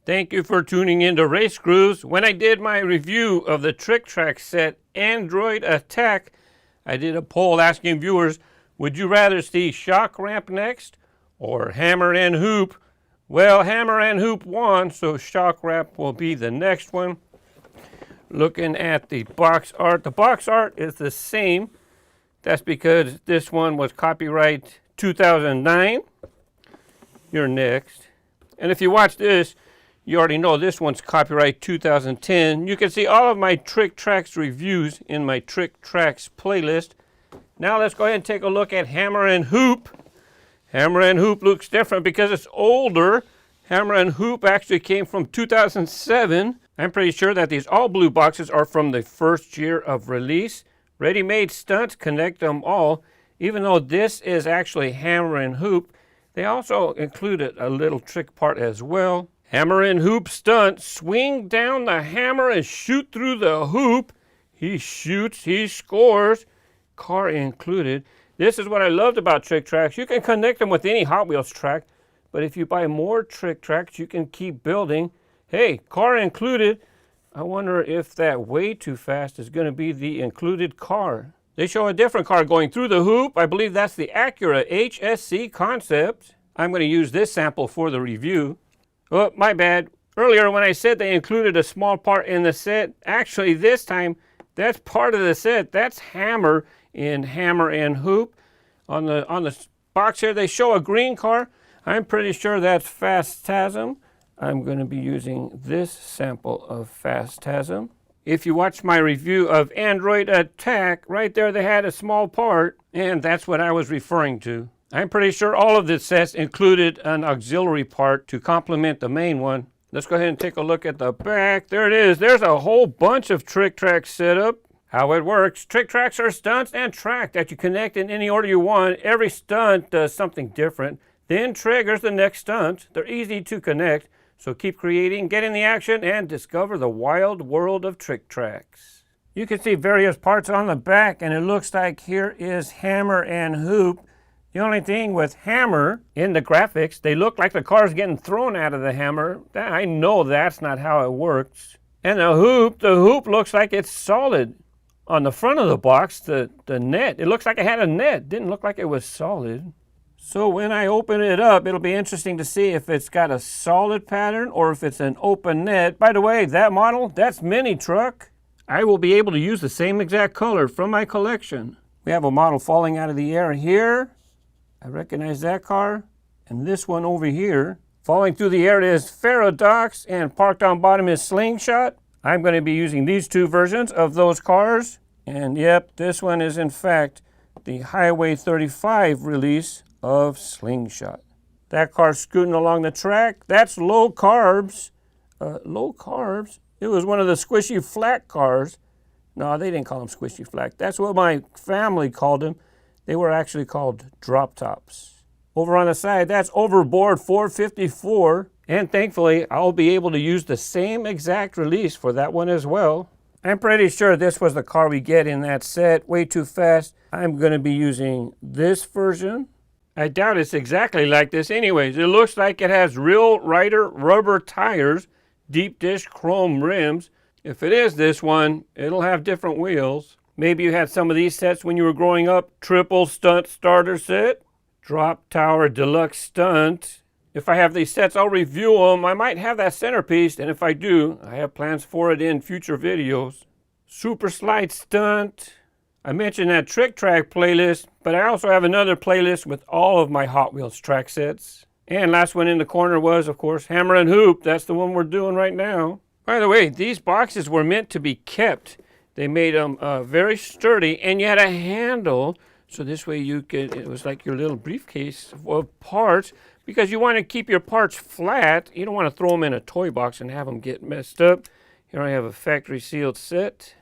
Thank you for tuning in to RaceGrooves. When I did my review of the Trick Track set Android Attack, I did a poll asking viewers, would you rather see shock ramp next or hammer and hoop? Well, hammer and hoop won, so shock ramp will be the next one. Looking at the box art, the box art is the same. That's because this one was copyright 2009. You're next. And if you watch this, you already know this one's copyright 2010. You can see all of my Trick Tracks reviews in my Trick Tracks playlist. Now let's go ahead and take a look at Hammer and Hoop. Hammer and Hoop looks different because it's older. Hammer and Hoop actually came from 2007. I'm pretty sure that these all blue boxes are from the first year of release. Ready-made stunts connect them all. Even though this is actually Hammer and Hoop, they also included a little trick part as well. Hammer and Hoop stunt, swing down the hammer and shoot through the hoop. He shoots, he scores, car included. This is what I loved about Trick Tracks. You can connect them with any Hot Wheels track, but if you buy more Trick Tracks, you can keep building. Hey, car included. I wonder if that Way Too Fast is going to be the included car. They show a different car going through the hoop. I believe that's the Acura HSC concept. I'm going to use this sample for the review. Oh, my bad. Earlier when I said they included a small part in the set, actually this time that's part of the set. That's Hammer in Hammer and Hoop. On the box here they show a green car. I'm pretty sure that's Phastasm. I'm going to be using this sample of Phastasm. If you watch my review of Android Attack, right there they had a small part, and that's what I was referring to. I'm pretty sure all of the sets included an auxiliary part to complement the main one. Let's go ahead and take a look at the back. There it is. There's a whole bunch of Trick Tracks set up. How it works. Trick Tracks are stunts and track that you connect in any order you want. Every stunt does something different, then triggers the next stunt. They're easy to connect, so keep creating, get in the action, and discover the wild world of Trick Tracks. You can see various parts on the back, and it looks like here is Hammer and Hoop. The only thing with Hammer, in the graphics, they look like the car's getting thrown out of the hammer. I know that's not how it works. And the hoop looks like it's solid. On the front of the box, the net, it looks like it had a net. Didn't look like it was solid. So when I open it up, it'll be interesting to see if it's got a solid pattern or if it's an open net. By the way, that model, that's Mini Truck. I will be able to use the same exact color from my collection. We have a model falling out of the air here. I recognize that car. And this one over here, falling through the air is Pharodox, and parked on bottom is Slingshot. I'm going to be using these two versions of those cars. And yep, this one is in fact the Highway 35 release of Slingshot. That car scooting along the track, that's low carbs. Low carbs? It was one of the squishy flat cars. No, they didn't call them squishy flat. That's what my family called them. They were actually called drop tops. Over on the side, that's Overbored 454. And thankfully, I'll be able to use the same exact release for that one as well. I'm pretty sure this was the car we get in that set, Way Too Fast. I'm going to be using this version. I doubt it's exactly like this anyways. It looks like it has real Rider rubber tires, deep dish chrome rims. If it is this one, it'll have different wheels. Maybe you had some of these sets when you were growing up. Triple stunt starter set, drop tower deluxe stunt. If I have these sets, I'll review them. I might have that centerpiece, and if I do, I have plans for it in future videos. Super slide stunt. I mentioned that Trick Track playlist, but I also have another playlist with all of my Hot Wheels track sets. And last one in the corner was, of course, Hammer and Hoop. That's the one we're doing right now. By the way, these boxes were meant to be kept. They made them very sturdy, and you had a handle, so this way you could, it was like your little briefcase of parts, because you want to keep your parts flat. You don't want to throw them in a toy box and have them get messed up. Here I have a factory sealed set.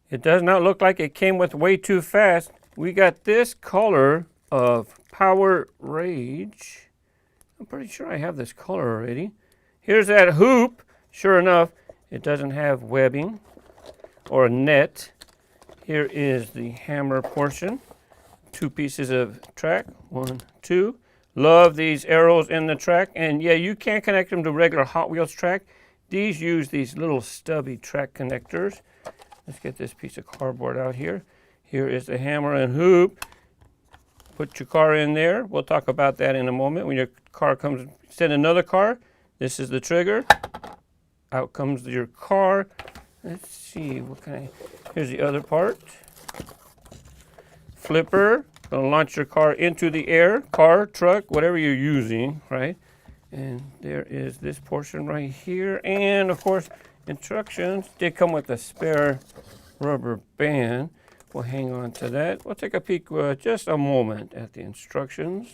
It does not look like it came with Way Too Fast. We got this color of Power Rage. I'm pretty sure I have this color already. Here's that hoop. Sure enough, it doesn't have webbing or a net. Here is the hammer portion. 2 pieces of track. 1, 2. Love these arrows in the track. And yeah, you can't connect them to regular Hot Wheels track. These use these little stubby track connectors. Let's get this piece of cardboard out here. Here is the hammer and hoop. Put your car in there. We'll talk about that in a moment. When your car comes, send another car. This is the trigger. Out comes your car. Let's see, what can I, here's the other part. Flipper, gonna launch your car into the air, car, truck, whatever you're using, right? And there is this portion right here. And of course, instructions did come with a spare rubber band. We'll hang on to that. We'll take a peek just a moment at the instructions.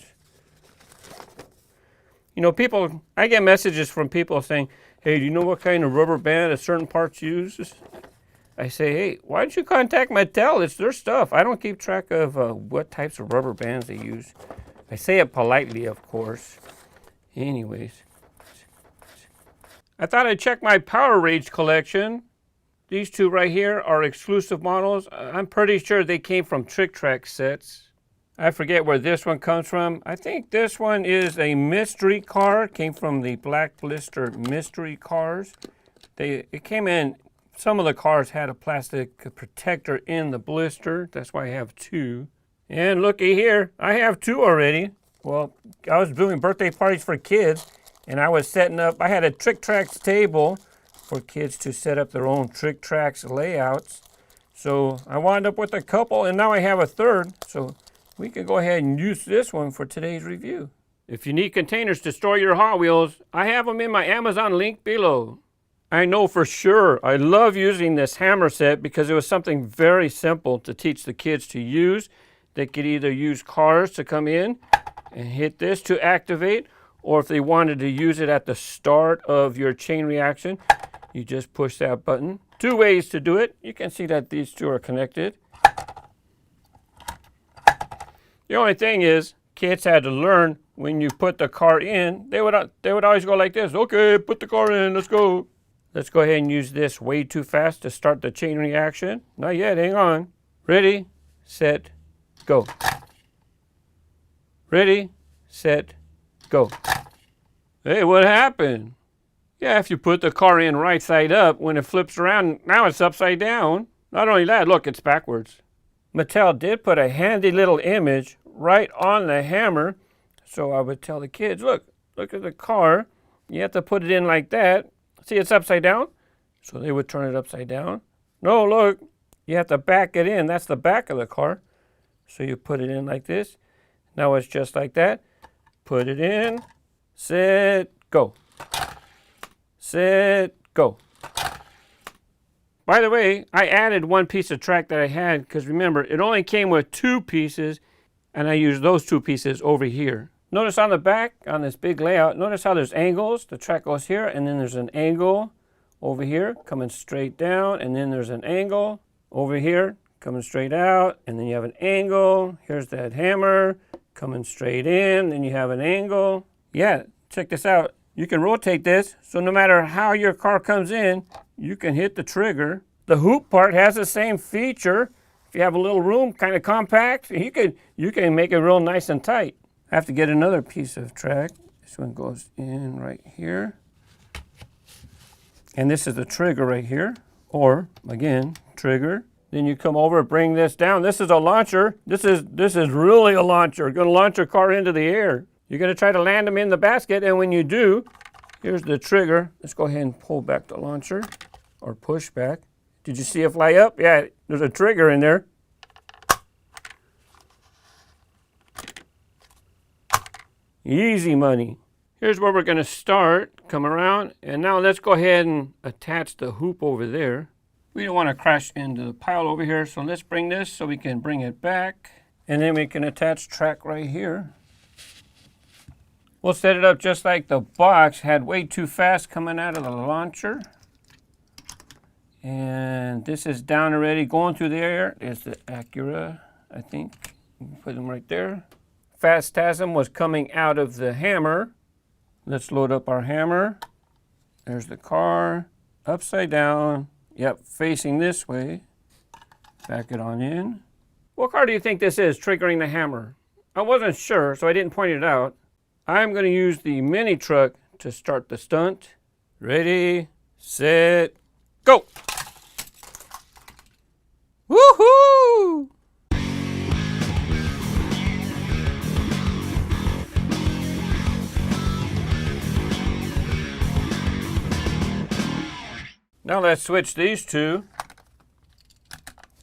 You know, people, I get messages from people saying, hey, do you know what kind of rubber band a certain parts uses? I say, hey, why don't you contact Mattel? It's their stuff. I don't keep track of what types of rubber bands they use. I say it politely, of course. Anyways, I thought I'd check my Power Rage collection. These two right here are exclusive models. I'm pretty sure they came from Trick Track sets. I forget where this one comes from. I think this one is a mystery car. It came from the Black Blister mystery cars. It came in, some of the cars had a plastic protector in the blister. That's why I have 2. And looky here, I have 2 already. Well, I was doing birthday parties for kids, and I was setting up, I had a Trick Tracks table for kids to set up their own Trick Tracks layouts. So I wound up with a couple, and now I have a third. So we can go ahead and use this one for today's review. If you need containers to store your Hot Wheels, I have them in my Amazon link below. I know for sure I love using this hammer set because it was something very simple to teach the kids to use. They could either use cars to come in and hit this to activate, or if they wanted to use it at the start of your chain reaction, you just push that button. 2 ways to do it. You can see that these 2 are connected. The only thing is, kids had to learn when you put the car in, they would always go like this. Okay, put the car in, let's go. Let's go ahead and use this way too fast to start the chain reaction. Not yet, hang on. Ready, set, go. Ready, set, go. Hey, what happened? Yeah, if you put the car in right side up, when it flips around, now it's upside down. Not only that, look, it's backwards. Mattel did put a handy little image right on the hammer. So I would tell the kids, look at the car. You have to put it in like that. See, it's upside down. So they would turn it upside down. No, look, you have to back it in. That's the back of the car. So you put it in like this. Now it's just like that. Put it in, set, go. Set, go. By the way, I added 1 piece of track that I had because remember, it only came with 2 pieces and I used those 2 pieces over here. Notice on the back, on this big layout, notice how there's angles. The track goes here and then there's an angle over here coming straight down, and then there's an angle over here coming straight out, and then you have an angle. Here's that hammer coming straight in, then you have an angle. Yeah, check this out. You can rotate this, so no matter how your car comes in, you can hit the trigger. The hoop part has the same feature. If you have a little room, kind of compact, you can make it real nice and tight. I have to get another piece of track. This one goes in right here. And this is the trigger right here, or again, trigger. Then you come over, bring this down. This is a launcher. This is really a launcher. You're gonna launch your car into the air. You're gonna try to land them in the basket, and when you do, here's the trigger. Let's go ahead and pull back the launcher, or push back. Did you see it fly up? Yeah, there's a trigger in there. Easy money. Here's where we're gonna start, come around, and now let's go ahead and attach the hoop over there. We don't want to crash into the pile over here, so let's bring this so we can bring it back. And then we can attach track right here. We'll set it up just like the box had way too fast coming out of the launcher. And this is down already, going through the air. There's the Acura, I think. Put them right there. Phastasm was coming out of the hammer. Let's load up our hammer. There's the car, upside down. Yep, facing this way. Back it on in. What car do you think this is triggering the hammer? I wasn't sure, so I didn't point it out. I'm going to use the mini truck to start the stunt. Ready, set, go! Woohoo! Now let's switch these two.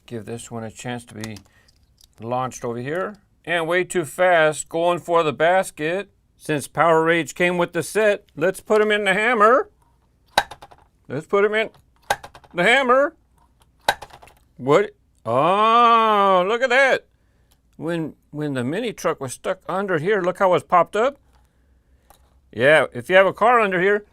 Give this one a chance to be launched over here. And way too fast, going for the basket. Since Power Rage came with the set, let's put him in the hammer. Let's put him in the hammer. What? Oh, look at that. When the mini truck was stuck under here, look how it's popped up. Yeah, if you have a car under here,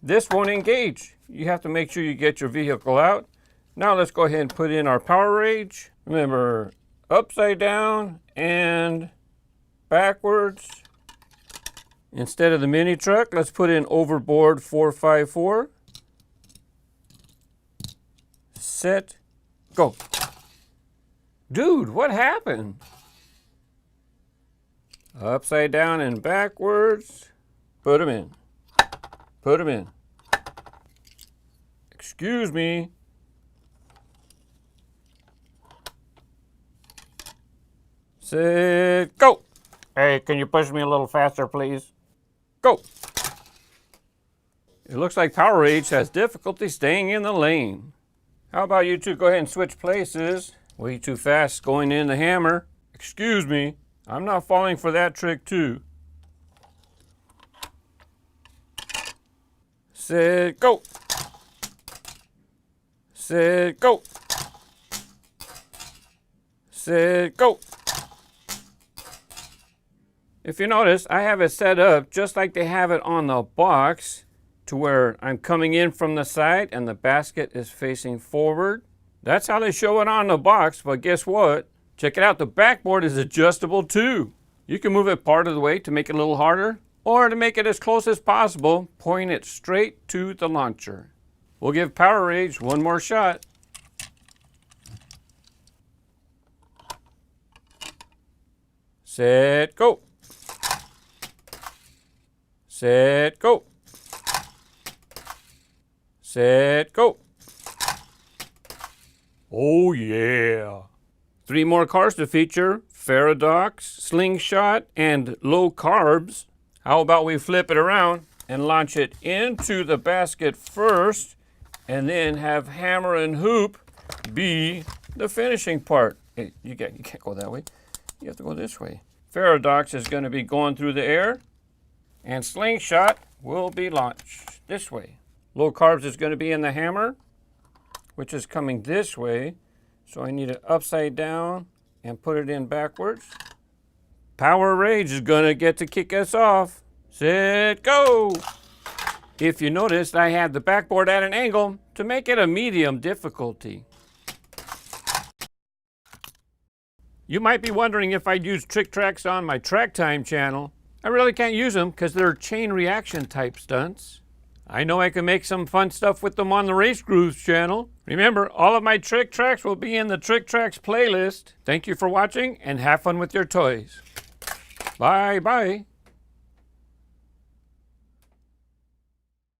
this won't engage. You have to make sure you get your vehicle out. Now let's go ahead and put in our Power Rage. Remember, upside down and backwards. Instead of the mini truck, let's put in Overbored 454. Set, go. Dude, what happened? Upside down and backwards. Put them in. Put them in. Excuse me. Set, go. Hey, can you push me a little faster, please? Go. It looks like Power Rage has difficulty staying in the lane. How about you two go ahead and switch places? Way too fast going in the hammer. Excuse me, I'm not falling for that trick too. Set, go. Set, go. Set, go. If you notice, I have it set up just like they have it on the box to where I'm coming in from the side and the basket is facing forward. That's how they show it on the box, but guess what? Check it out, the backboard is adjustable too. You can move it part of the way to make it a little harder, or to make it as close as possible, point it straight to the launcher. We'll give Power Rage one more shot. Set, go. Set, go. Set, go. Oh yeah. 3 more cars to feature: Pharodox, Slingshot, and low carbs. How about we flip it around and launch it into the basket first, and then have hammer and hoop be the finishing part. Hey, you can't go that way. You have to go this way. Pharodox is going to be going through the air, and Slingshot will be launched this way. Low carbs is going to be in the hammer, which is coming this way. So I need it upside down and put it in backwards. Power Rage is going to get to kick us off. Set, go! If you noticed, I had the backboard at an angle to make it a medium difficulty. You might be wondering if I'd use trick tracks on my Track Time channel. I really can't use them because they're chain reaction type stunts. I know I can make some fun stuff with them on the RaceGrooves channel. Remember, all of my trick tracks will be in the Trick Tracks playlist. Thank you for watching and have fun with your toys. Bye-bye.